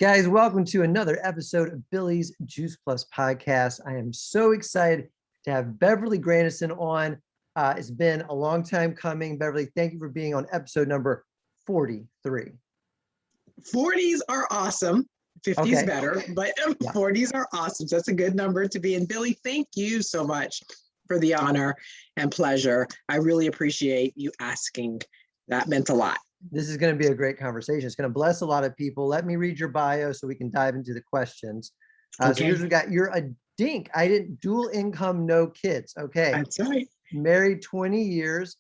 Guys, welcome to another episode of Billy's Juice Plus podcast. I am so excited to have Beverly Grandison on. It's been a long time coming. Beverly, thank you for being on episode number 43. 40s are awesome. 50s better, but 40s are awesome. So that's a good number to be in. Billy, thank you so much for the honor and pleasure. I really appreciate you asking. That meant a lot. This is going to be a great conversation. It's going to bless a lot of people. Let me read your bio so we can dive into the questions. So here's what we got. You're a dink. I didn't dual income, no kids. Okay. That's right. Married 20 years,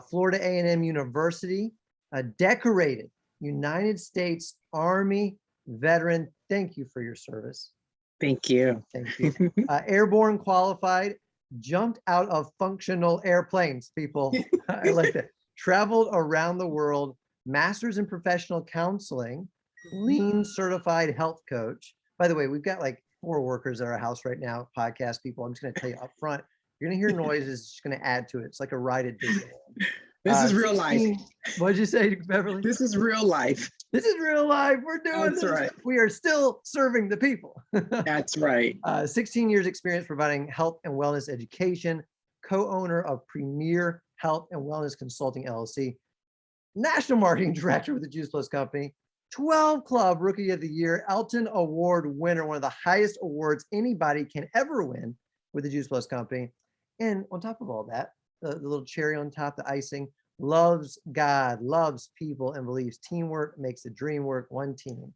Florida A&M University, a decorated United States Army veteran. Thank you for your service. Thank you. Thank you. Airborne qualified, jumped out of functional airplanes, people. I like that. Traveled around the world, master's in professional counseling, lean certified health coach. By the way, we've got like 4 workers at our house right now, podcast people. I'm just going to tell you up front, you're going to hear noises. It's just going to add to it. It's like a ride at Disneyland. This is real life. What'd you say, Beverly? This is real life. This is real life. We're doing this. Right. We are still serving the people. That's right. 16 years experience providing health and wellness education, co-owner of Premier Health and Wellness Consulting LLC, National Marketing Director with the Juice Plus Company, 12 Club Rookie of the Year, Elton Award winner, one of the highest awards anybody can ever win with the Juice Plus Company. And on top of all that, the little cherry on top, the icing, loves God, loves people, and believes teamwork makes the dream work. One team,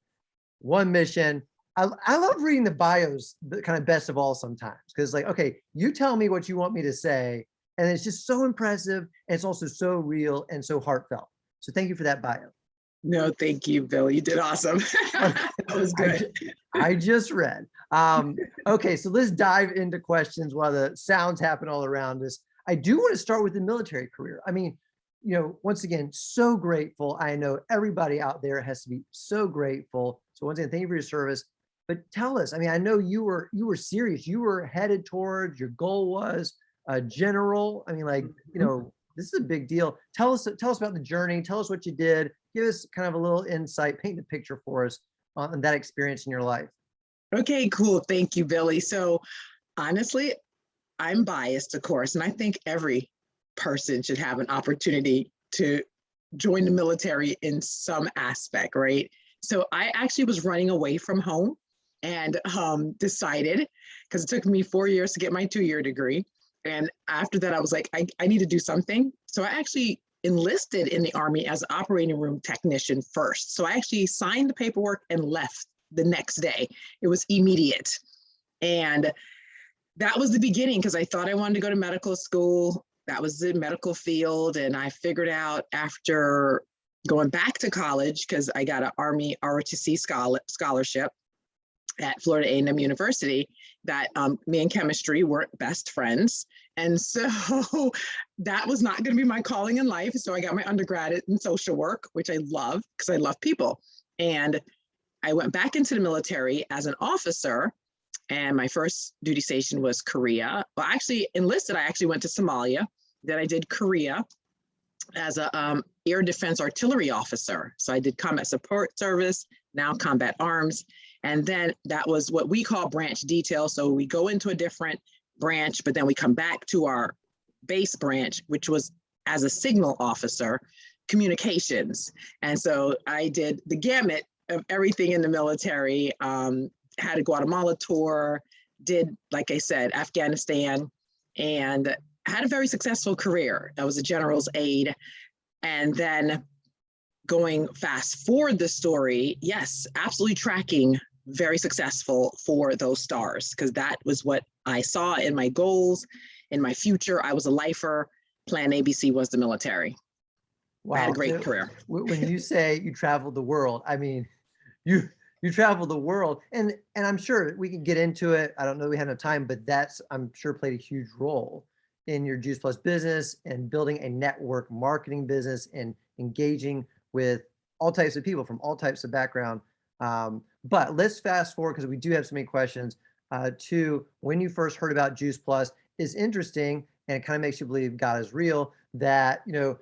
one mission. I love reading the bios, the kind of best of all sometimes, because like, okay, you tell me what you want me to say, and it's just so impressive, and it's also so real and so heartfelt. So thank you for that bio. No, thank you, Bill. You did awesome. That was good. I just read. Okay, so let's dive into questions while the sounds happen all around us. I do want to start with the military career. I mean, you know, once again, so grateful. I know everybody out there has to be so grateful. So once again, thank you for your service. But tell us, I mean, I know you were serious. You were headed towards, your goal was a general. I mean, like, you know, this is a big deal. Tell us about the journey. Tell us what you did. Give us kind of a little insight, paint the picture for us on that experience in your life. Okay, cool. Thank you, Billy. So honestly, I'm biased, of course, and I think every person should have an opportunity to join the military in some aspect, right? So I actually was running away from home and decided, because it took me 4 years to get my 2-year degree. And after that, I was like, I need to do something. So I actually enlisted in the Army as an operating room technician first. So I actually signed the paperwork and left the next day. It was immediate. And that was the beginning, because I thought I wanted to go to medical school. That was the medical field. And I figured out after going back to college, because I got an Army ROTC scholarship at Florida A&M University, that me and chemistry weren't best friends. And so that was not going to be my calling in life. So I got my undergrad in social work, which I love because I love people. And I went back into the military as an officer. And my first duty station was Korea. Well, actually enlisted, I actually went to Somalia. Then I did Korea as a air defense artillery officer. So I did combat support service, now combat arms. And then that was what we call branch detail. So we go into a different branch, but then we come back to our base branch, which was as a signal officer, communications. And so I did the gamut of everything in the military, had a Guatemala tour, did, like I said, Afghanistan, and had a very successful career. I was a general's aide. And then going fast forward the story, yes, absolutely tracking very successful for those stars, because that was what I saw in my goals, in my future. I was a lifer. Plan ABC was the military. Wow. I had a great career. When you say you traveled the world, I mean, you traveled the world, and I'm sure we can get into it. I don't know, we have no time, but that's, I'm sure, played a huge role in your Juice Plus business and building a network marketing business and engaging with all types of people from all types of background. But let's fast forward, because we do have so many questions, to when you first heard about Juice Plus. Is interesting, and it kind of makes you believe God is real, that, you know,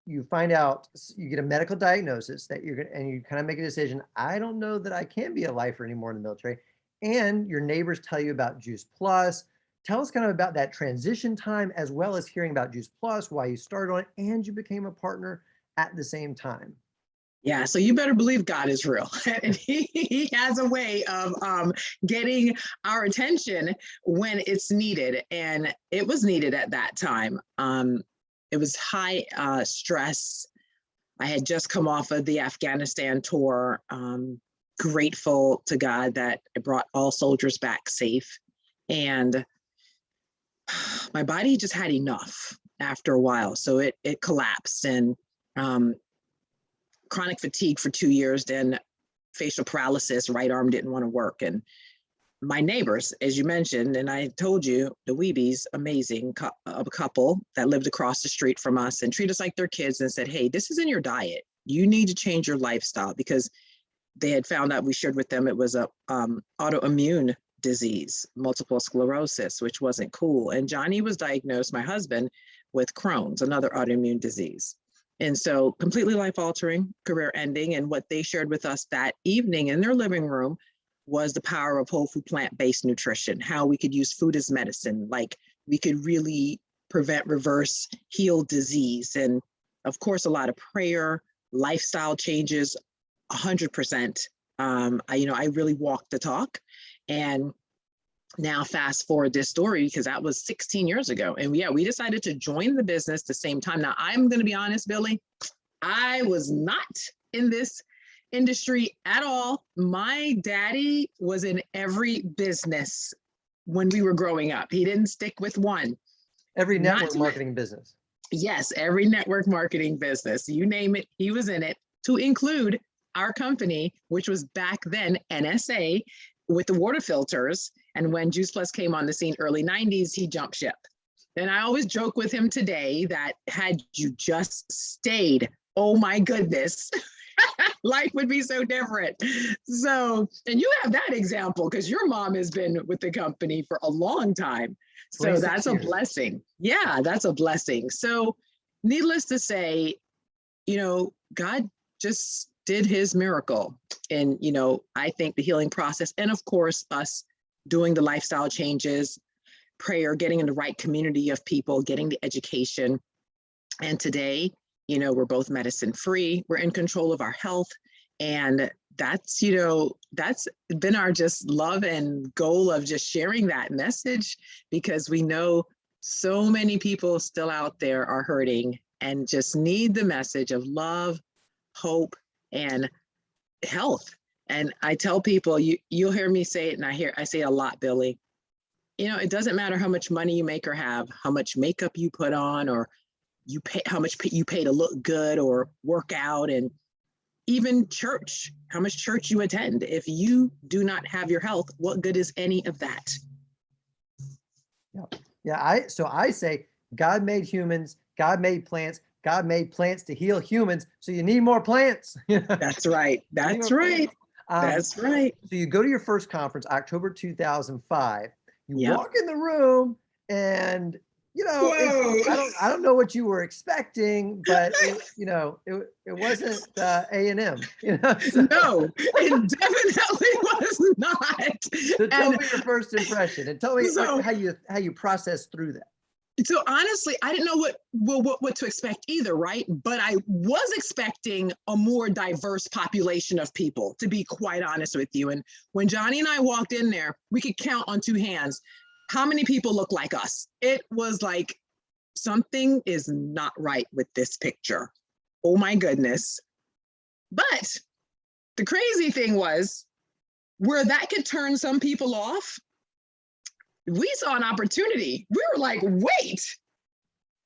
you find out, you get a medical diagnosis that you're going to, and you kind of make a decision. I don't know that I can be a lifer anymore in the military. And your neighbors tell you about Juice Plus. Tell us kind of about that transition time, as well as hearing about Juice Plus, why you started on it, and you became a partner at the same time. Yeah, so you better believe God is real. And he has a way of getting our attention when it's needed. And it was needed at that time. It was high stress. I had just come off of the Afghanistan tour. Grateful to God that it brought all soldiers back safe. And my body just had enough after a while. So it collapsed, and chronic fatigue for 2 years, then facial paralysis, right arm didn't want to work. And my neighbors, as you mentioned, and I told you, the Weebies, amazing a couple that lived across the street from us and treat us like their kids, and said, hey, this isn't your diet. You need to change your lifestyle, because they had found out, we shared with them, it was a autoimmune disease, multiple sclerosis, which wasn't cool. And Johnny was diagnosed, my husband, with Crohn's, another autoimmune disease. And so completely life-altering, career-ending. And what they shared with us that evening in their living room was the power of whole food, plant-based nutrition, how we could use food as medicine, like we could really prevent, reverse, heal disease. And of course, a lot of prayer, lifestyle changes, 100%. I really walked the talk. And now fast forward this story, because that was 16 years ago. And yeah, we decided to join the business the same time. Now, I'm going to be honest, Billy, I was not in this industry at all. My daddy was in every business when we were growing up. He didn't stick with one. Every network marketing business. Yes, every network marketing business, you name it, he was in it, to include our company, which was back then NSA, with the water filters. And when Juice Plus came on the scene, early 90s, he jumped ship. And I always joke with him today that had you just stayed, oh my goodness, life would be so different. So, and you have that example, because your mom has been with the company for a long time. So that's a blessing. Yeah, that's a blessing. So needless to say, God just did his miracle. And, I think the healing process, and of course, us doing the lifestyle changes, prayer, getting in the right community of people, getting the education. And today, we're both medicine free. We're in control of our health. And that's been our just love and goal of just sharing that message, because we know so many people still out there are hurting and just need the message of love, hope, and health. And I tell people, you'll hear me say it, and I say it a lot, Billy. It doesn't matter how much money you make or have, how much makeup you put on, or you pay, how much you pay to look good or work out, and even church, how much church you attend. If you do not have your health, what good is any of that? Yeah. So I say God made humans, God made plants, God made plants to heal humans. So you need more plants. That's right. That's right. That's right. So you go to your first conference, October 2005. You walk in the room, and I don't know what you were expecting, but it wasn't A&M. So. No, it definitely was not. So tell me your first impression, and tell me how you processed through that. So honestly, I didn't know what to expect either, right? But I was expecting a more diverse population of people, to be quite honest with you. And when Johnny and I walked in there, we could count on two hands how many people look like us. It was like, something is not right with this picture. Oh my goodness. But the crazy thing was, where that could turn some people off, we saw an opportunity. We were like, wait,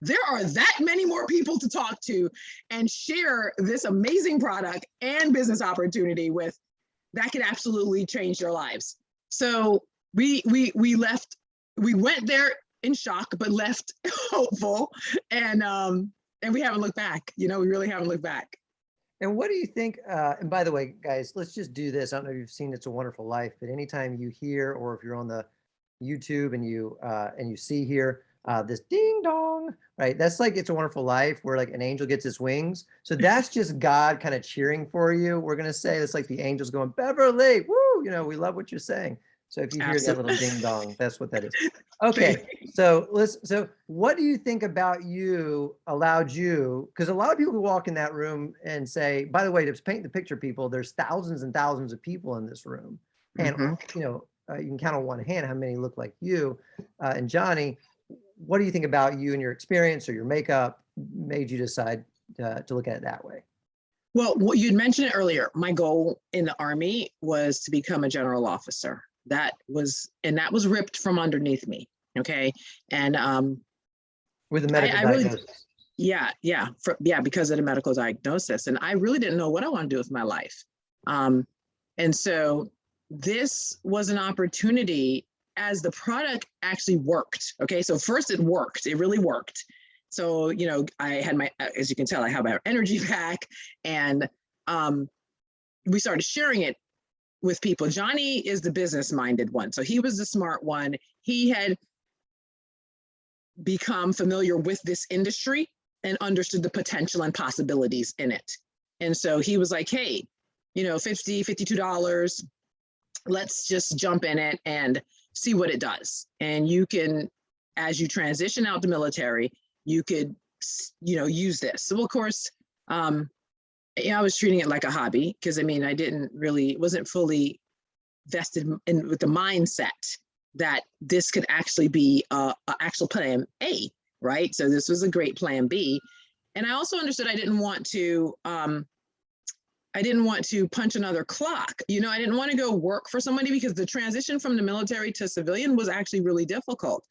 there are that many more people to talk to and share this amazing product and business opportunity with, that could absolutely change their lives. So we went there in shock, but left hopeful. And we haven't looked back. We really haven't looked back. And what do you think? And by the way, guys, let's just do this. I don't know if you've seen It's a Wonderful Life, but anytime you hear, or if you're on the YouTube and you see here, this ding dong, right? That's like It's a Wonderful Life, where like an angel gets its wings. So that's just God kind of cheering for you. We're gonna say it's like the angels going, Beverly, woo, we love what you're saying. So if you hear that little Absolutely. ding dong, that's what that is. Okay, so what do you think about you allowed you? Because a lot of people who walk in that room and say, by the way, to paint the picture, people, there's thousands and thousands of people in this room, and Mhm. you can count on one hand how many look like you and Johnny. What do you think about you and your experience or your makeup made you decide to look at it that way? Well, what you'd mentioned it earlier, my goal in the Army was to become a general officer. That was ripped from underneath me. Okay. And With a medical I really, diagnosis? yeah, because of the medical diagnosis. And I really didn't know what I want to do with my life. And so this was an opportunity as the product actually worked. Okay. So first it worked, it really worked. So, I had as you can tell, I have my energy pack, and we started sharing it with people. Johnny is the business minded one. So he was the smart one. He had become familiar with this industry and understood the potential and possibilities in it. And so he was like, hey, $52, let's just jump in it and see what it does. And you can, as you transition out the military, you could, use this. So of course, I was treating it like a hobby because I wasn't fully vested with the mindset that this could actually be a actual plan A, right? So this was a great plan B. And I also understood I didn't want to punch another clock. I didn't want to go work for somebody, because the transition from the military to civilian was actually really difficult.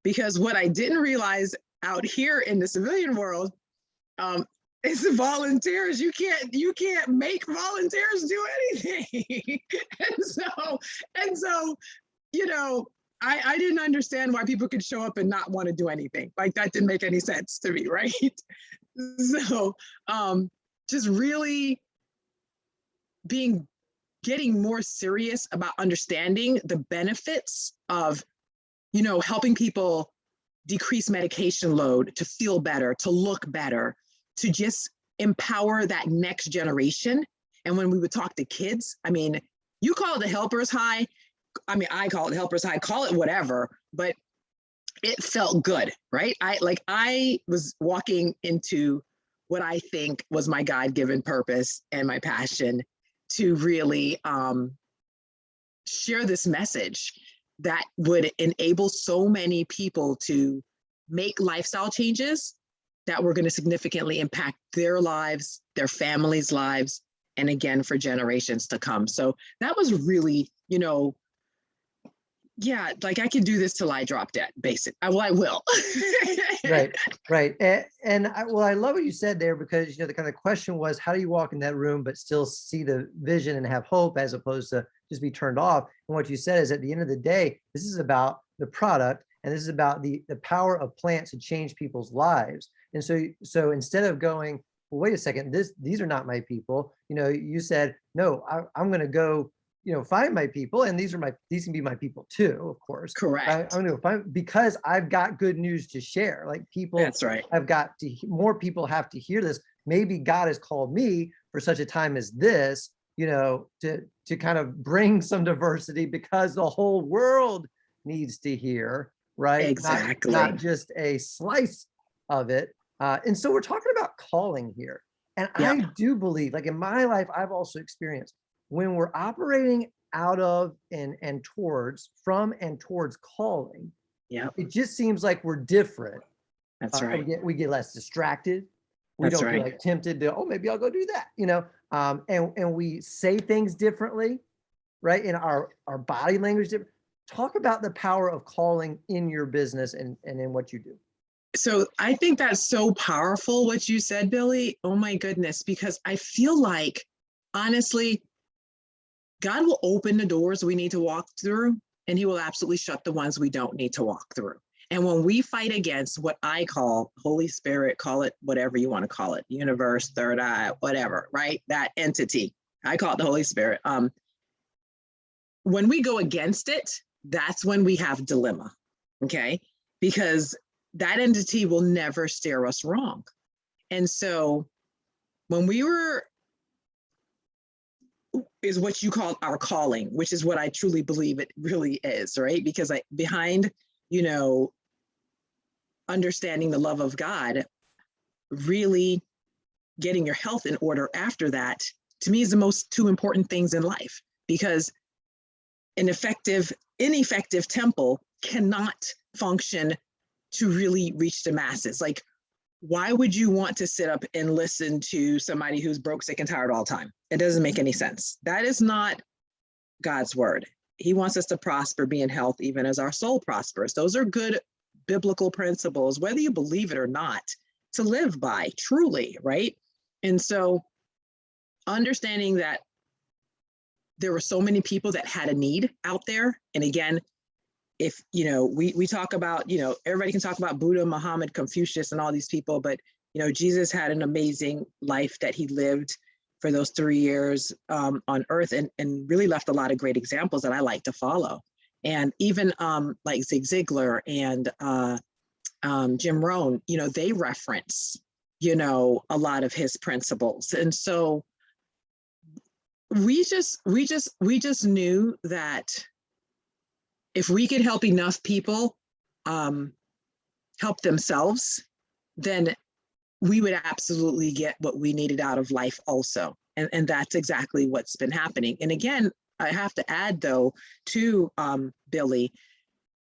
Because what I didn't realize out here in the civilian world, is the volunteers. You can't make volunteers do anything. and so, I didn't understand why people could show up and not want to do anything. Like, that didn't make any sense to me, right? So, just really getting more serious about understanding the benefits of, helping people decrease medication load, to feel better, to look better, to just empower that next generation. And when we would talk to kids, you call it the helper's high. I call it helper's high, call it whatever, but it felt good, right? I was walking into what I think was my God-given purpose and my passion to really share this message that would enable so many people to make lifestyle changes that were going to significantly impact their lives, their families' lives, and again, for generations to come. So that was really, I could do this till I drop dead, basic. Well, I will. Right. I love what you said there, because the kind of question was, how do you walk in that room but still see the vision and have hope, as opposed to just be turned off? And what you said is, at the end of the day, this is about the product, and this is about the power of plants to change people's lives. And so instead of going, well, wait a second, these are not my people, you said, no, I'm going to go find my people, and these can be my people too, of course. Correct. I'm going to find, because I've got good news to share. Like, people, That's right. More people have to hear this. Maybe God has called me for such a time as this, to kind of bring some diversity, because the whole world needs to hear, right? Exactly. Not just a slice of it. And so we're talking about calling here. And Yep. I do believe, like in my life, I've also experienced, when we're operating out of and towards calling, it just seems like we're different. That's right. We get less distracted. We That's don't right. get like tempted to, oh, maybe I'll go do that, and we say things differently, right? In our body language. Talk about the power of calling in your business and in what you do. So I think that's so powerful what you said, Billy. Oh my goodness, because I feel like, honestly, God will open the doors we need to walk through, and he will absolutely shut the ones we don't need to walk through. And when we fight against what I call Holy Spirit, call it whatever you want to call it, universe, third eye, whatever, right? That entity, I call it the Holy Spirit. When we go against it, that's when we have dilemma, okay? Because that entity will never steer us wrong. And so when we were, is what you call our calling, which is what I truly believe it really is, right? Because behind, understanding the love of God, really getting your health in order after that, to me, is the two important things in life, because an ineffective temple cannot function to really reach the masses. Like, why would you want to sit up and listen to somebody who's broke, sick, and tired all the time? It doesn't make any sense. That is not God's word. He wants us to prosper, be in health, even as our soul prospers. Those are good biblical principles, whether you believe it or not, to live by, truly, right? And so understanding that there were so many people that had a need out there. And again, if, we talk about, everybody can talk about Buddha, Muhammad, Confucius, and all these people, but, Jesus had an amazing life that he lived for those 3 years on earth, and really left a lot of great examples that I like to follow. And even like Zig Ziglar and Jim Rohn, they reference, a lot of his principles. And so we just knew that if we could help enough people help themselves, then we would absolutely get what we needed out of life also. And that's exactly what's been happening. And again, I have to add, though, to Billy,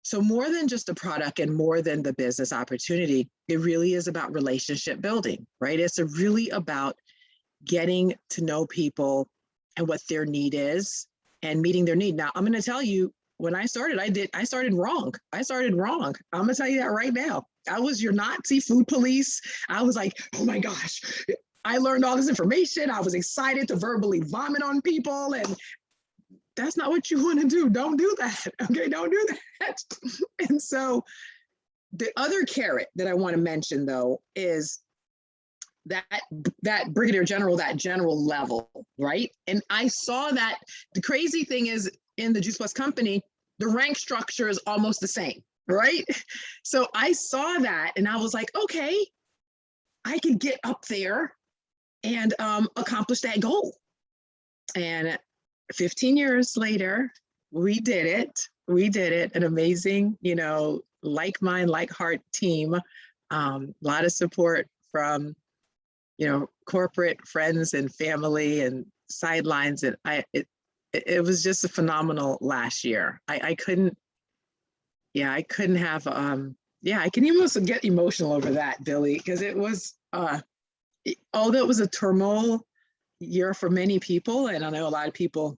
so more than just a product and more than the business opportunity, it really is about relationship building, right? It's really about getting to know people and what their need is and meeting their need. Now, I'm going to tell you, when I started, I started wrong. I'm going to tell you that right now. I was your Nazi food police. I was like, oh my gosh, I learned all this information. I was excited to verbally vomit on people. And that's not what you want to do. Don't do that. Okay, don't do that. And so the other carrot that I want to mention, though, is that brigadier general, that general level, right? And I saw that the crazy thing is, in the Juice Plus company, the rank structure is almost the same, right? So I saw that and I was like, okay, I can get up there and accomplish that goal. And 15 years later, we did it. An amazing, like mind, like heart team. A lot of support from, corporate friends and family and sidelines. And it was just a phenomenal last year. I couldn't have, I can almost get emotional over that, Billy, because it was, although it was a turmoil year for many people, and I know a lot of people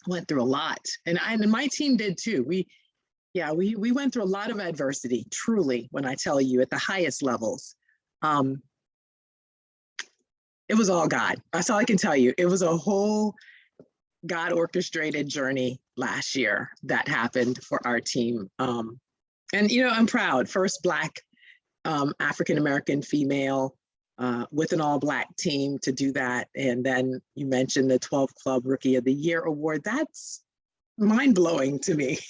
went through a lot, and my team did too. We went through a lot of adversity, truly, when I tell you, at the highest levels. It was all God. That's all I can tell you. It was a whole God orchestrated journey last year that happened for our team. And, I'm proud. First Black African-American female with an all Black team to do that. And then you mentioned the 12 Club Rookie of the Year Award. That's mind-blowing to me.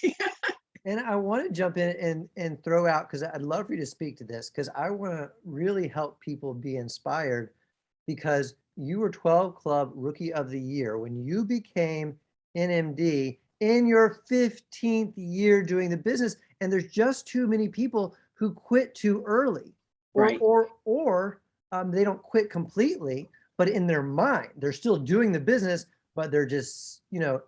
And I want to jump in and throw out, because I'd love for you to speak to this, because I want to really help people be inspired, because you were 12 Club Rookie of the Year when you became NMD in your 15th year doing the business. And there's just too many people who quit too early, or they don't quit completely, but in their mind, they're still doing the business, but they're just,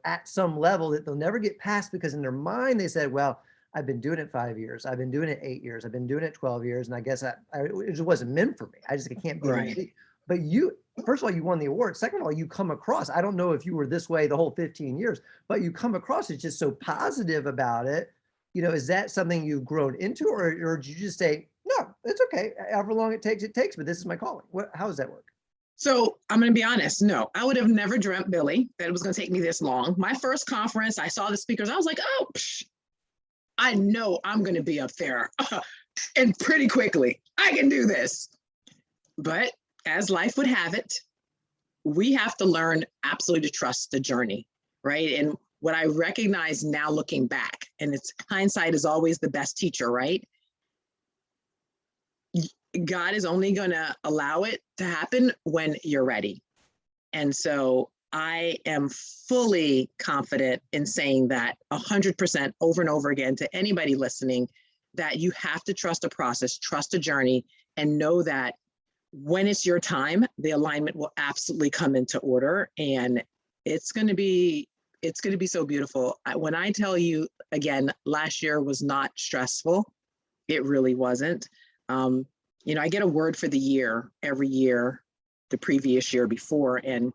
at some level that they'll never get past, because in their mind, they said, well, I've been doing it 5 years. I've been doing it 8 years. I've been doing it 12 years. And I guess it just wasn't meant for me. I can't be NMD. But you, first of all, you won the award. Second of all, you come across, I don't know if you were this way the whole 15 years, but you come across it's just so positive about it. Is that something you've grown into, or did you just say, no, it's okay, however long it takes, but this is my calling? How does that work? So I'm going to be honest. No, I would have never dreamt, Billy, that it was going to take me this long. My first conference, I saw the speakers. I was like, oh, I know I'm going to be up there and pretty quickly. I can do this. But as life would have it, we have to learn absolutely to trust the journey, right? And what I recognize now looking back, and it's hindsight is always the best teacher, right? God is only going to allow it to happen when you're ready. And so I am fully confident in saying that 100% over and over again to anybody listening, that you have to trust a process, trust a journey, and know that when it's your time, the alignment will absolutely come into order. And it's going to be so beautiful. When I tell you, again, last year was not stressful. It really wasn't. I get a word for the year every year, the previous year before, and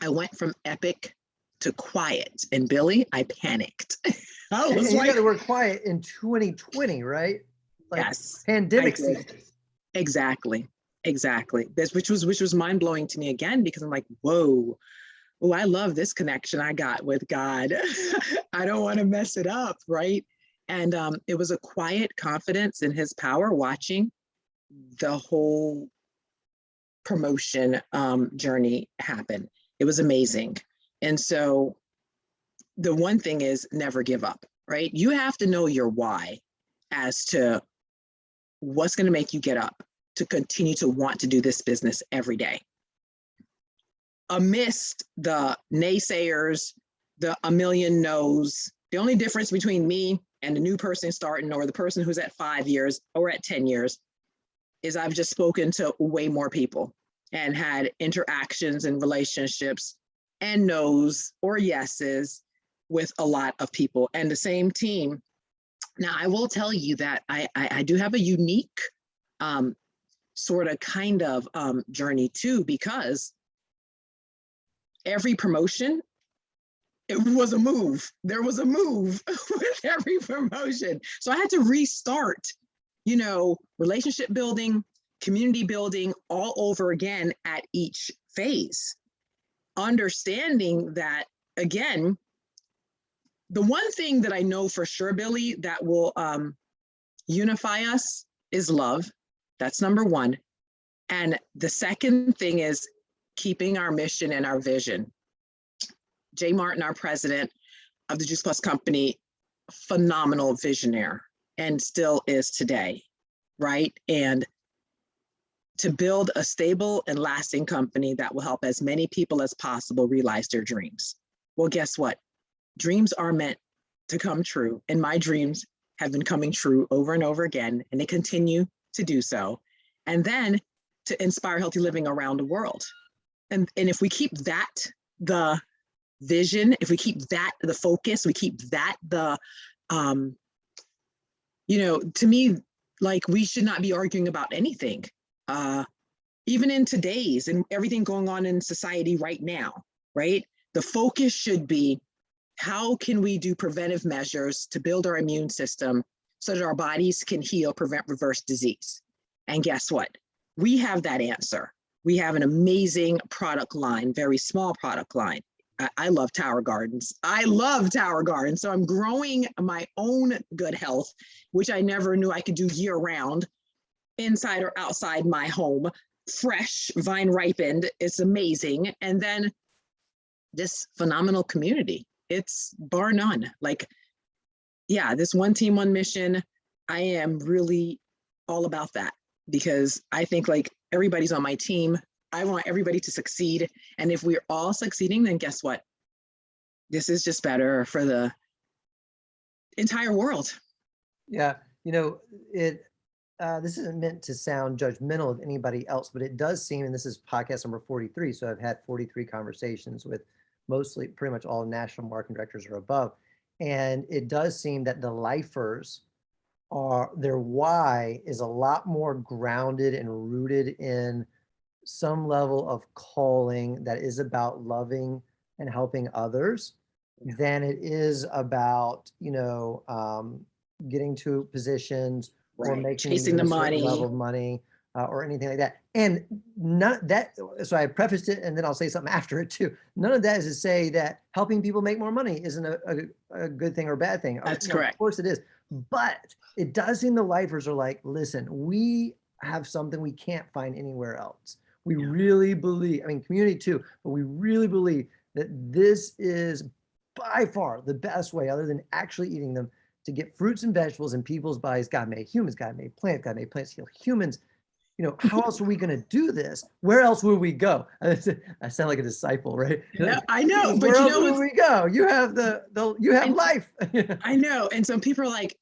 I went from epic to quiet. And Billy, I panicked. I And was you like, got the word quiet in 2020, right? Like yes, pandemic season. exactly. This, which was mind blowing to me again, because I'm like, whoa, I love this connection I got with God. I don't want to mess it up, right? And it was a quiet confidence in His power, watching the whole promotion journey happen. It was amazing. And so the one thing is never give up, right? You have to know your why as to what's going to make you get up to continue to want to do this business every day. Amidst the naysayers, the a million no's, the only difference between me and the new person starting, or the person who's at 5 years or at 10 years, is I've just spoken to way more people and had interactions and relationships and no's or yeses with a lot of people, and the same team. Now, I will tell you that I do have a unique sort of kind of journey too, because every promotion, it was a move. There was a move with every promotion. So I had to restart, relationship building, community building all over again at each phase. Understanding that, again, the one thing that I know for sure, Billy, that will unify us is love. That's number one. And the second thing is keeping our mission and our vision. Jay Martin, our president of the Juice Plus Company, phenomenal visionary, and still is today, right? And to build a stable and lasting company that will help as many people as possible realize their dreams. Well, guess what? Dreams are meant to come true, and my dreams have been coming true over and over again, and they continue to do so. And then to inspire healthy living around the world. And if we keep that the vision, if we keep that the focus, we keep that the, to me, like, we should not be arguing about anything, even in today's and everything going on in society right now, right? The focus should be, how can we do preventive measures to build our immune system so that our bodies can heal, prevent, reverse disease? And guess what? We have that answer. We have an amazing product line, very small product line. I love Tower Gardens. So I'm growing my own good health, which I never knew I could do year round, inside or outside my home, fresh, vine ripened. It's amazing. And then this phenomenal community. It's bar none. Like, yeah, this one team, one mission. I am really all about that, because I think, like, everybody's on my team. I want everybody to succeed. And if we're all succeeding, then guess what? This is just better for the entire world. Yeah, this isn't meant to sound judgmental of anybody else, but it does seem, and this is podcast number 43, so I've had 43 conversations with mostly pretty much all national marketing directors or above, and it does seem that the lifers their why is a lot more grounded and rooted in some level of calling that is about loving and helping others than it is about, getting to positions or making chasing the a certain money level of money or anything like that. And none that, so I prefaced it and then I'll say something after it too. None of that is to say that helping people make more money isn't a good thing or a bad thing. That's correct. Of course it is. But it does seem the lifers are like, listen, we have something we can't find anywhere else. We really believe, I mean, community too, but we really believe that this is by far the best way, other than actually eating them, to get fruits and vegetables in people's bodies. God made humans, God made plants heal humans. how else are we going to do this? Where else would we go? I sound like a disciple, right? No, I know, Jesus, but where you else know would what's, we go? You have you have and life. I know, and some people are like,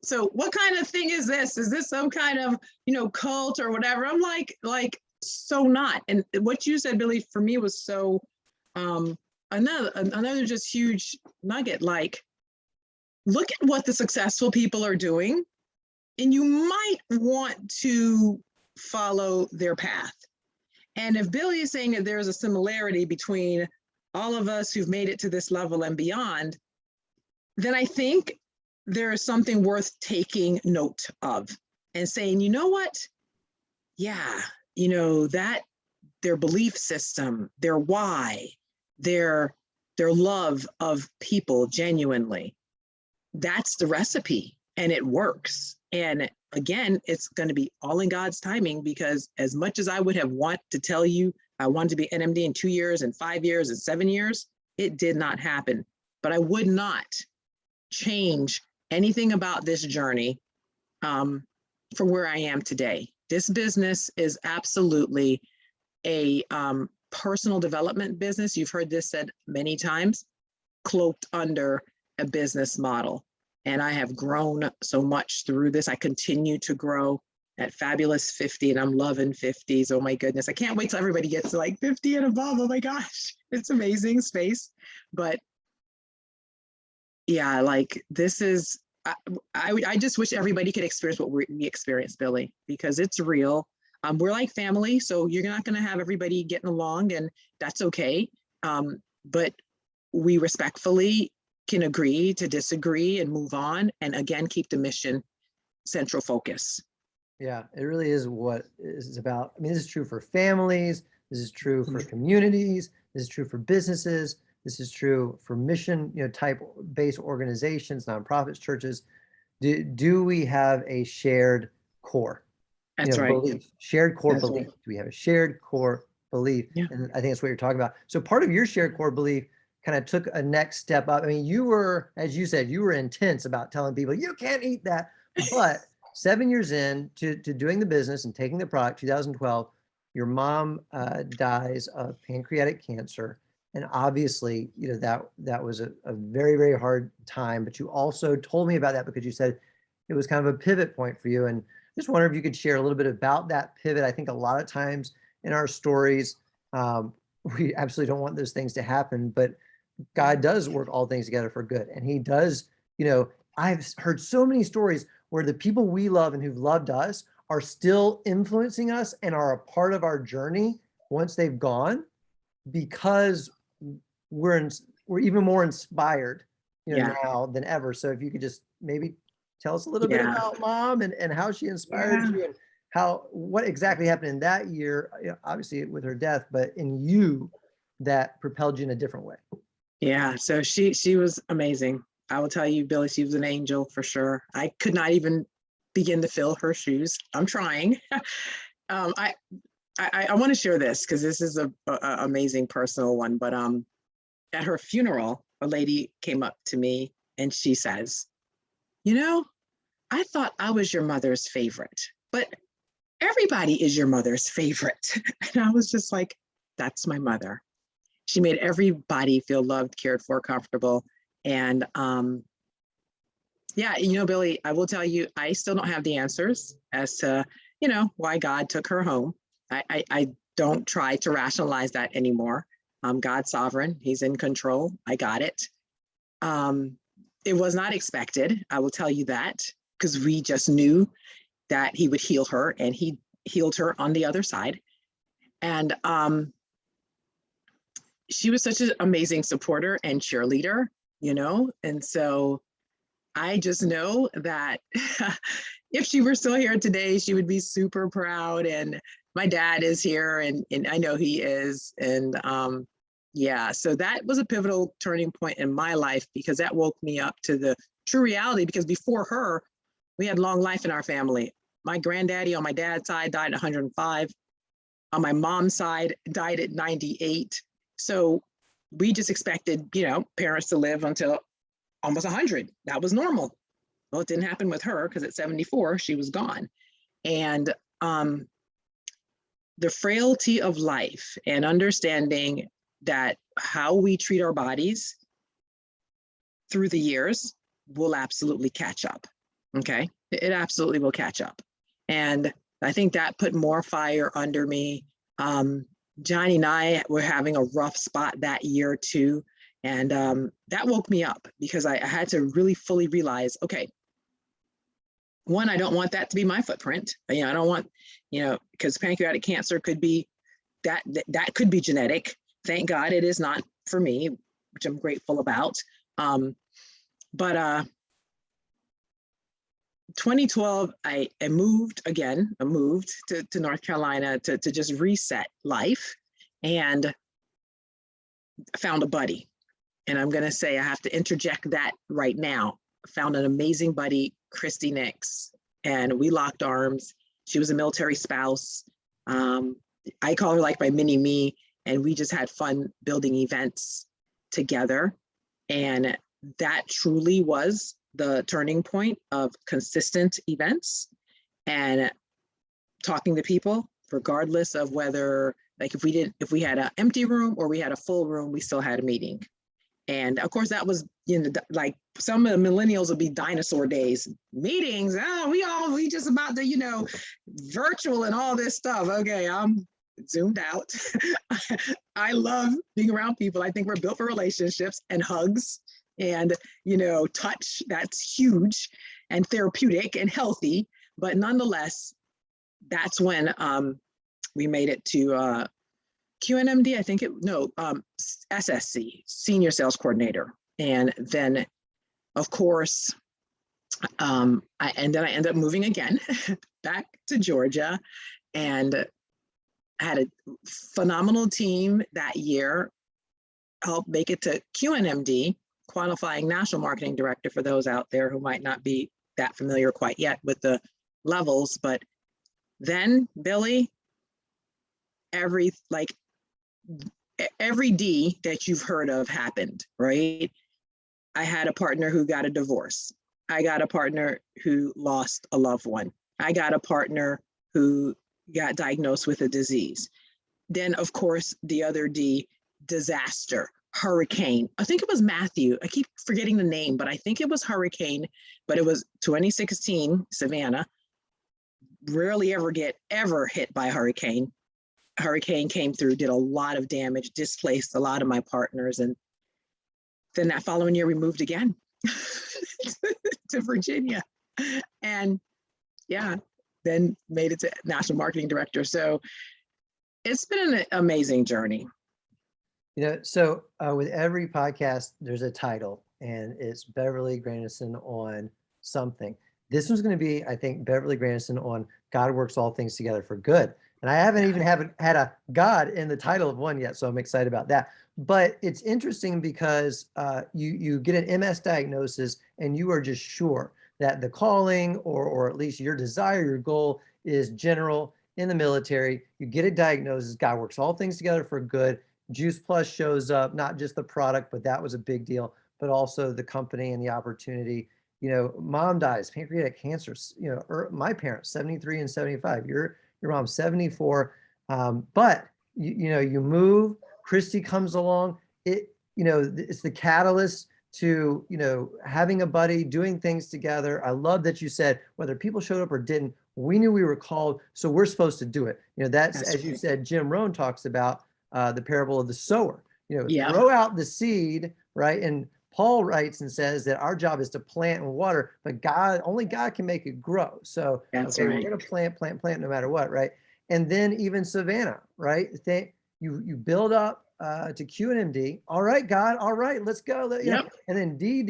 so what kind of thing is this? Is this some kind of, cult or whatever? I'm like, so not. And what you said, Billy, for me was so another just huge nugget. Like, look at what the successful people are doing, and you might want to follow their path. And if Billy is saying that there's a similarity between all of us who've made it to this level and beyond, then I think there is something worth taking note of and saying, you know what? Yeah, that their belief system, their why, their love of people genuinely, that's the recipe and it works. And again, it's going to be all in God's timing, because as much as I would have want to tell you I wanted to be NMD in 2 years and 5 years and 7 years, it did not happen. But I would not change anything about this journey from where I am today. This business is absolutely a personal development business. You've heard this said many times, cloaked under a business model. And I have grown so much through this. I continue to grow at fabulous 50, and I'm loving 50s. Oh my goodness. I can't wait till everybody gets to like 50 and above. Oh my gosh, it's amazing space. But yeah, like this is, I just wish everybody could experience what we experienced, Billy, because it's real. We're like family, so you're not going to have everybody getting along, and that's okay. But we respectfully can agree to disagree and move on, and again, keep the mission central focus. Yeah, it really is what it's about. I mean, this is true for families. This is true for communities. This is true for businesses. This is true for mission, type based organizations, nonprofits, churches. Do we have a shared core? That's right. Belief, shared core That's belief. right. Do we have a shared core belief? Yeah. And I think that's what you're talking about. So part of your shared core belief kind of took a next step up. I mean, you were, as you said, you were intense about telling people you can't eat that. But 7 years in to doing the business and taking the product, 2012, your mom dies of pancreatic cancer. And obviously, that was a very, very hard time. But you also told me about that because you said it was kind of a pivot point for you. And just wonder if you could share a little bit about that pivot. I think a lot of times in our stories, we absolutely don't want those things to happen, but God does work all things together for good. And he does, I've heard so many stories where the people we love and who've loved us are still influencing us and are a part of our journey once they've gone, because we're even more inspired, Yeah. now than ever. So if you could just maybe tell us a little bit Yeah. about mom and how she inspired you, and what exactly happened in that year, obviously with her death, but in you that propelled you in a different way. Yeah. So she was amazing. I will tell you, Billy, she was an angel for sure. I could not even begin to fill her shoes. I'm trying. I want to share this because this is a amazing personal one. But at her funeral, a lady came up to me and she says, I thought I was your mother's favorite, but everybody is your mother's favorite. And I was just like, that's my mother. She made everybody feel loved, cared for, comfortable. And yeah, Billy, I will tell you, I still don't have the answers as to, why God took her home. I don't try to rationalize that anymore. God's sovereign. He's in control. I got it. It was not expected. I will tell you that, because we just knew that he would heal her, and he healed her on the other side. And she was such an amazing supporter and cheerleader, and so I just know that if she were still here today, she would be super proud. And my dad is here, and I know he is. And yeah, so that was a pivotal turning point in my life, because that woke me up to the true reality. Because before her, we had long life in our family. My granddaddy on my dad's side died at 105. On my mom's side, died at 98. So we just expected, parents to live until almost 100. That was normal. Well, it didn't happen with her, because at 74, she was gone. And the frailty of life and understanding that how we treat our bodies through the years will absolutely catch up. Okay, it absolutely will catch up. And I think that put more fire under me. Johnny and I were having a rough spot that year too. And that woke me up because I had to really fully realize, okay, one, I don't want that to be my footprint. I don't want, because pancreatic cancer could be, that could be genetic. Thank God it is not for me, which I'm grateful about. But 2012, I moved again. I moved to North Carolina to just reset life, and found a buddy. And I'm going to say, I have to interject that right now. Found an amazing buddy, Christy Nix, and we locked arms. She was a military spouse. I call her like my mini me, and we just had fun building events together. And that truly was the turning point of consistent events and talking to people, regardless of whether, like, if we had an empty room or we had a full room, we still had a meeting. And of course that was, like some of the millennials will be dinosaur days, meetings. Oh, we just about to, virtual and all this stuff. Okay, I'm zoomed out. I love being around people. I think we're built for relationships and hugs and, touch. That's huge and therapeutic and healthy. But nonetheless, that's when we made it to QNMD, I think SSC, Senior Sales Coordinator. And then, of course, I ended up moving again back to Georgia, and had a phenomenal team that year, helped make it to QNMD, Qualifying National Marketing Director, for those out there who might not be that familiar quite yet with the levels. But then, Billy, every D that you've heard of happened, right? I had a partner who got a divorce. I got a partner who lost a loved one. I got a partner who got diagnosed with a disease. Then, of course, the other D, disaster, hurricane. I think it was Matthew. I keep forgetting the name, but I think it was hurricane, but it was 2016, Savannah. Rarely ever hit by a hurricane. Hurricane came through, did a lot of damage, displaced a lot of my partners. And then that following year, we moved again to Virginia. And yeah, then made it to National Marketing Director. So it's been an amazing journey. So with every podcast, there's a title, and it's Beverly Grandison on something. This one's going to be, I think, Beverly Grandison on God Works All Things Together for Good. And I haven't even had a God in the title of one yet, so I'm excited about that. But it's interesting because you get an MS diagnosis, and you are just sure that the calling, or at least your desire, your goal, is general in the military. You get a diagnosis. God works all things together for good. Juice Plus shows up, not just the product, but that was a big deal, but also the company and the opportunity. Mom dies, pancreatic cancer. My parents, 73 and 75. Your mom's 74. But you move. Christy comes along. It's the catalyst to having a buddy, doing things together. I love that you said whether people showed up or didn't, we knew we were called, so we're supposed to do it. That's as you said, Jim Rohn talks about the parable of the sower. Throw out the seed, right? And Paul writes and says that our job is to plant and water, but only God can make it grow. So we're going to plant no matter what, right? And then even Savannah, right? You build up to QNMD. All right, God. All right, let's go. And then D,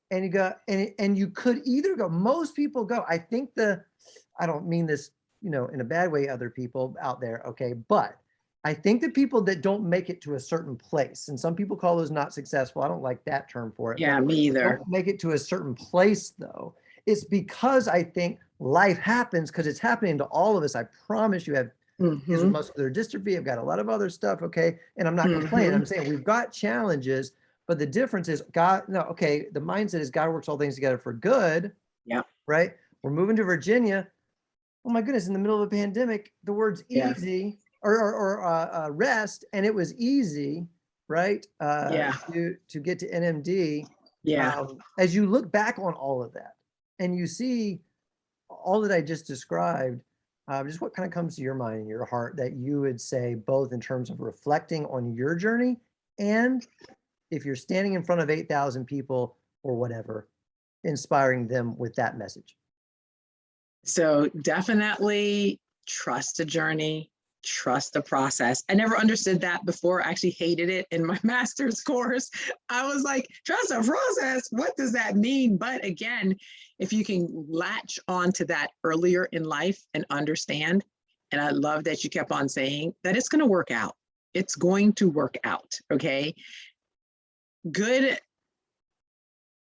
and you go, and you could either go. Most people go. I think I don't mean this, in a bad way, other people out there, okay? But I think the people that don't make it to a certain place, and some people call those not successful. I don't like that term for it. Yeah, me either. Don't make it to a certain place, though. It's because I think life happens, because it's happening to all of us. I promise you have muscular dystrophy. I've got a lot of other stuff, okay? And I'm not complaining. I'm saying we've got challenges, but the difference is the mindset is God works all things together for good. Yeah. Right? We're moving to Virginia. oh my goodness, in the middle of a pandemic, the words Yeah. easy or rest, and it was easy, right? Yeah. To get to NMD. Yeah. As you look back on all of that and you see all that I just described, just what kind of comes to your mind and your heart that you would say, both in terms of reflecting on your journey and if you're standing in front of 8,000 people or whatever, inspiring them with that message? So definitely trust the journey, trust the process. I never understood that before. I actually hated it in my master's course. I was like, trust the process. What does that mean? But again, if you can latch on to that earlier in life and understand, and I love that you kept on saying that it's going to work out. It's going to work out. Okay. Good,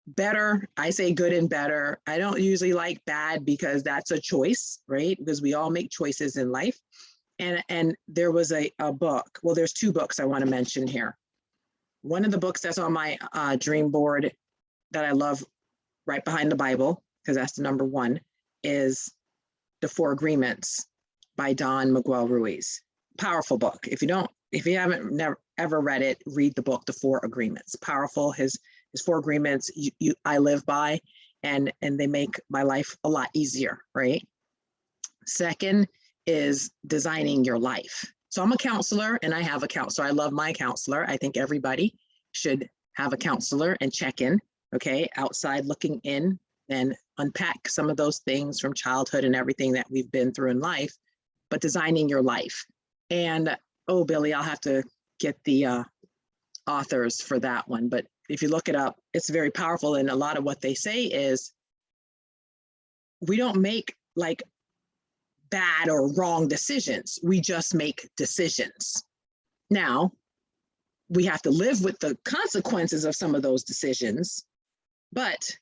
better. I say good and better. I don't usually like bad because that's a choice, right? Because we all make choices in life. And there was a book. Well, there's two books I want to mention here. One of the books that's on my dream board that I love right behind the Bible, because that's the number one, is The Four Agreements by Don Miguel Ruiz. Powerful book. If you haven't never ever read it, read the book, The Four Agreements. Powerful. His four agreements I live by, and they make my life a lot easier, right? Second is Designing Your Life. So I'm a counselor and I have a counselor. I love my counselor. I think everybody should have a counselor and check in, okay? Outside looking in and unpack some of those things from childhood and everything that we've been through in life, but designing your life. And, oh, Billy, I'll have to get the authors for that one. But if you look it up, it's very powerful. And a lot of what they say is we don't make like bad or wrong decisions. We just make decisions. Now, we have to live with the consequences of some of those decisions, but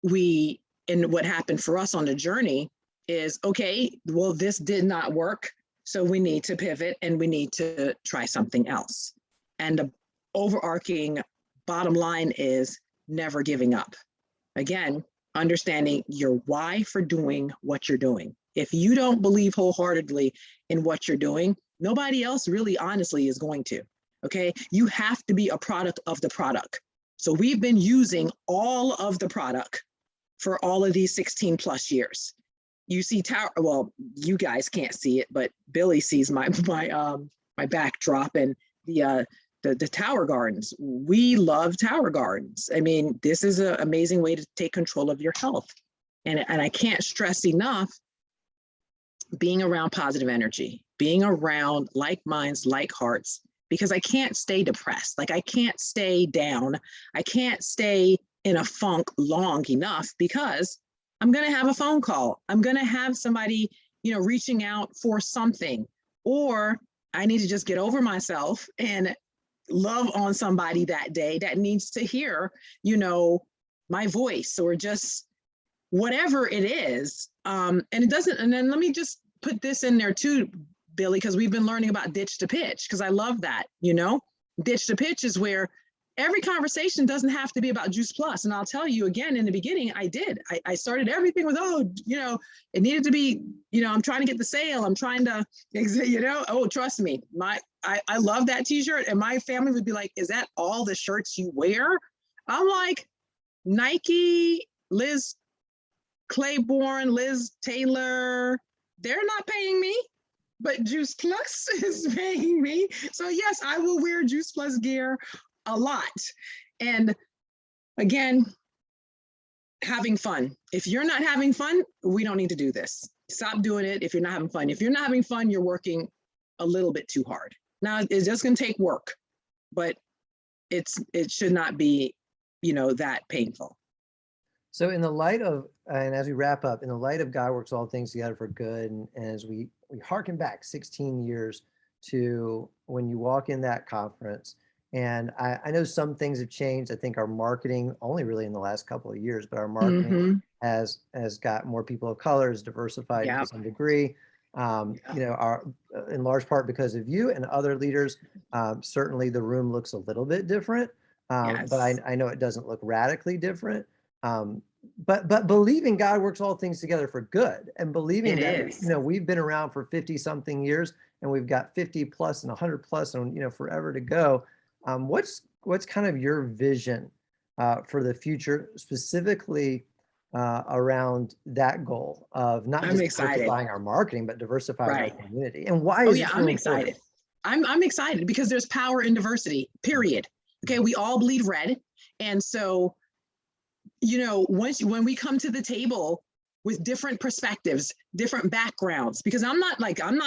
and what happened for us on the journey is, okay, well, this did not work. So we need to pivot and we need to try something else. And the overarching bottom line is never giving up. Again, understanding your why for doing what you're doing. If you don't believe wholeheartedly in what you're doing, nobody else really honestly is going to, okay? You have to be a product of the product. So we've been using all of the product for all of these 16 plus years. You see well, you guys can't see it, but Billy sees my backdrop and the Tower Gardens. We love Tower Gardens. I mean, this is an amazing way to take control of your health. And I can't stress enough being around positive energy, being around like minds, like hearts, because I can't stay depressed. Like I can't stay down. I can't stay in a funk long enough because I'm going to have a phone call. I'm going to have somebody, reaching out for something, or I need to just get over myself and love on somebody that day that needs to hear, my voice or just whatever it is. And it doesn't, and then let me just put this in there too, Billy, because we've been learning about ditch to pitch, because I love that, ditch to pitch is where every conversation doesn't have to be about Juice Plus. And I'll tell you again, in the beginning, I did. I started everything with, it needed to be, I'm trying to get the sale. I'm trying to, oh, trust me. I love that t-shirt. And my family would be like, is that all the shirts you wear? I'm like, Nike, Liz Claiborne, Liz Taylor, they're not paying me, but Juice Plus is paying me. So yes, I will wear Juice Plus gear a lot. And again, having fun. If you're not having fun, we don't need to do this. Stop doing it if you're not having fun. If you're not having fun, you're working a little bit too hard. Now, it's just going to take work, but it should not be, that painful. So in the light of, and as we wrap up, in the light of God works all things together for good, and as we harken back 16 years to when you walk in that conference, and I know some things have changed. I think our marketing, only really in the last couple of years, but our marketing has got more people of color, is diversified to some degree. In large part because of you and other leaders. Certainly the room looks a little bit different, but I know it doesn't look radically different. but believing God works all things together for good, and believing It that, is. we've been around for 50 something years, and we've got 50 plus and 100 plus and, forever to go. What's kind of your vision for the future, specifically around that goal of not I'm just excited. diversifying our marketing, but diversifying Right. our community? And why Oh is yeah, it so I'm important? excited. I'm excited because there's power in diversity, period. Okay, we all bleed red. And so, when we come to the table with different perspectives, different backgrounds, because I'm not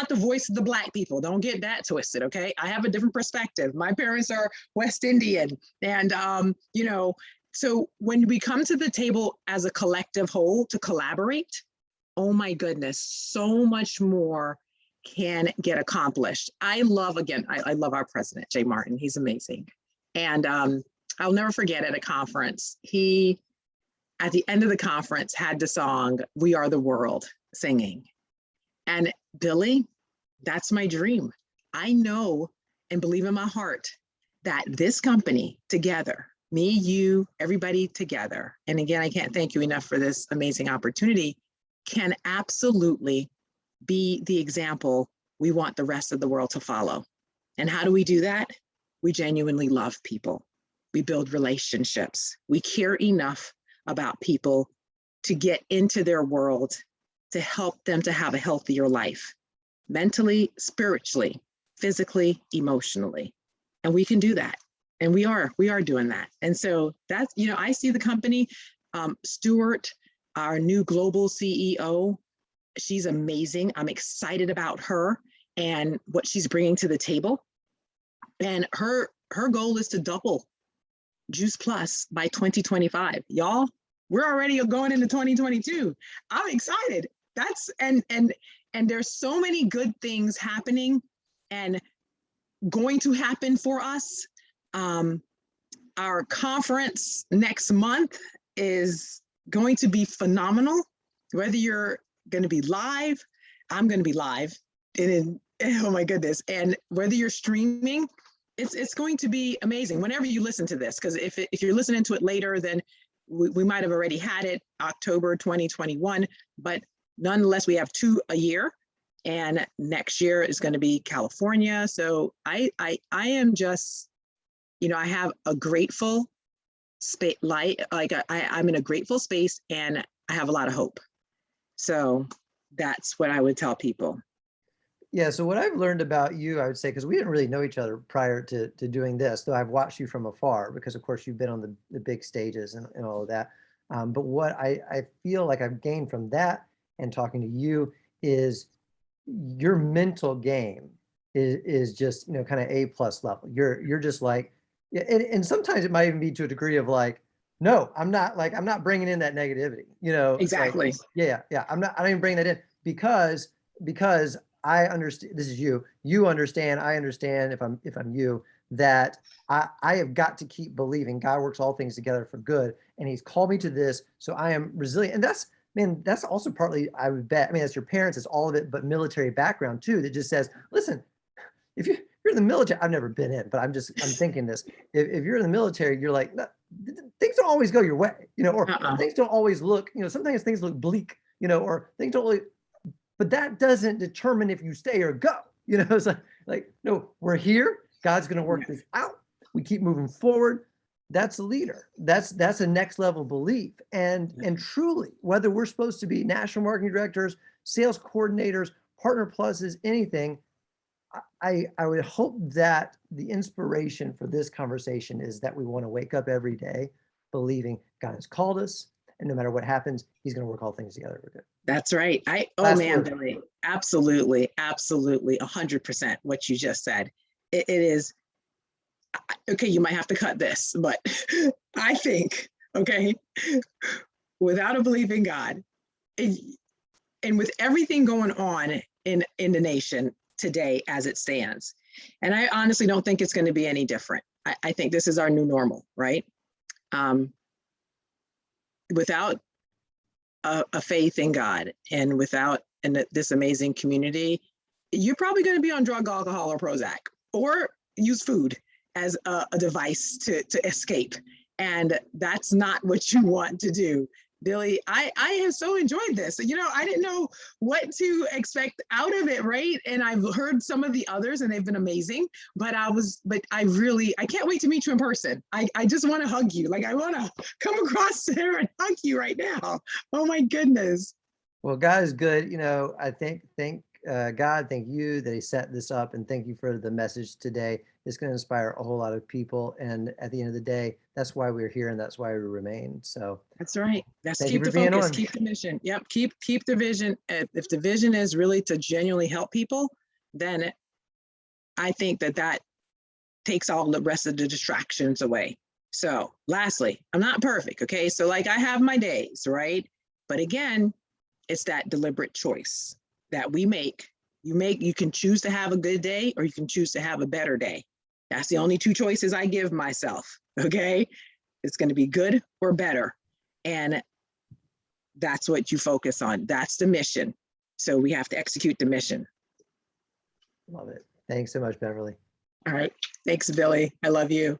the voice of the Black people. Don't get that twisted, okay? I have a different perspective. My parents are West Indian. And, so when we come to the table as a collective whole to collaborate, oh my goodness, so much more can get accomplished. I love our president, Jay Martin. He's amazing. And I'll never forget at a conference, he, at the end of the conference, had the song, "We Are the World," singing. And Billy, that's my dream. I know and believe in my heart that this company together, me, you, everybody together, and again, I can't thank you enough for this amazing opportunity, can absolutely be the example we want the rest of the world to follow. And how do we do that? We genuinely love people. We build relationships. We care enough about people to get into their world, to help them to have a healthier life, mentally, spiritually, physically, emotionally. And we can do that. And we are doing that. And so that's, I see the company, Stuart, our new global CEO, she's amazing. I'm excited about her and what she's bringing to the table. And her goal is to double Juice Plus by 2025. Y'all, we're already going into 2022. I'm excited. And there's so many good things happening and going to happen for us. Our conference next month is going to be phenomenal. Whether you're going to be live, I'm going to be live. Oh my goodness. And whether you're streaming, it's going to be amazing whenever you listen to this, because if you're listening to it later, then we might have already had it October 2021, but nonetheless, we have 2 a year, and next year is going to be California. So I am just, I have a grateful space, I'm in a grateful space, and I have a lot of hope. So that's what I would tell people. Yeah. So what I've learned about you, I would say, because we didn't really know each other prior to doing this, though I've watched you from afar, because of course you've been on the big stages and all of that. But what I feel like I've gained from that and talking to you is your mental game is just, kind of A+ level. You're just like, yeah, and sometimes it might even be to a degree of like, no, I'm not bringing in that negativity, Exactly. It's like, yeah, I don't even bring that in because I understand, this is you understand, I understand, if I'm you, that I have got to keep believing God works all things together for good, and he's called me to this, so I am resilient. And that's also partly, I would bet, I mean, that's your parents, it's all of it, but military background too, that just says, listen, if you're in the military, I've never been in, but I'm thinking this, if you're in the military, you're like, no, things don't always go your way, or things don't always look, sometimes things look bleak, or things don't really, but that doesn't determine if you stay or go. It's like no, we're here. God's going to work this out. We keep moving forward. That's a leader. That's a next level belief. And truly, whether we're supposed to be national marketing directors, sales coordinators, partner pluses, anything, I would hope that the inspiration for this conversation is that we want to wake up every day believing God has called us, and no matter what happens, he's going to work all things together for good. That's right. Billy, absolutely, 100% what you just said. It is, okay, you might have to cut this, but I think, okay, without a belief in God, and with everything going on in the nation today as it stands, and I honestly don't think it's going to be any different. I think this is our new normal, right? Without a faith in God and without this amazing community, you're probably going to be on drug, alcohol, or Prozac, or use food as a device to escape. And that's not what you want to do. Billy, I have so enjoyed this. You know, I didn't know what to expect out of it, right? And I've heard some of the others and they've been amazing, but I can't wait to meet you in person. I just want to hug you. Like I want to come across there and hug you right now. Oh my goodness. Well, God is good. You know, I thank God, thank you that he set this up, and thank you for the message today. It's going to inspire a whole lot of people. And at the end of the day, that's why we're here and that's why we remain. So That's right. That's thank you keep for the being focus, on. keep the mission. Yep, keep the vision. If the vision is really to genuinely help people, then I think that takes all the rest of the distractions away. So lastly, I'm not perfect, okay? So like I have my days, right? But again, it's that deliberate choice that we make. You can choose to have a good day or you can choose to have a better day. That's the only two choices I give myself, okay? It's going to be good or better. And that's what you focus on. That's the mission. So we have to execute the mission. Love it. Thanks so much, Beverly. All right. Thanks, Billy. I love you.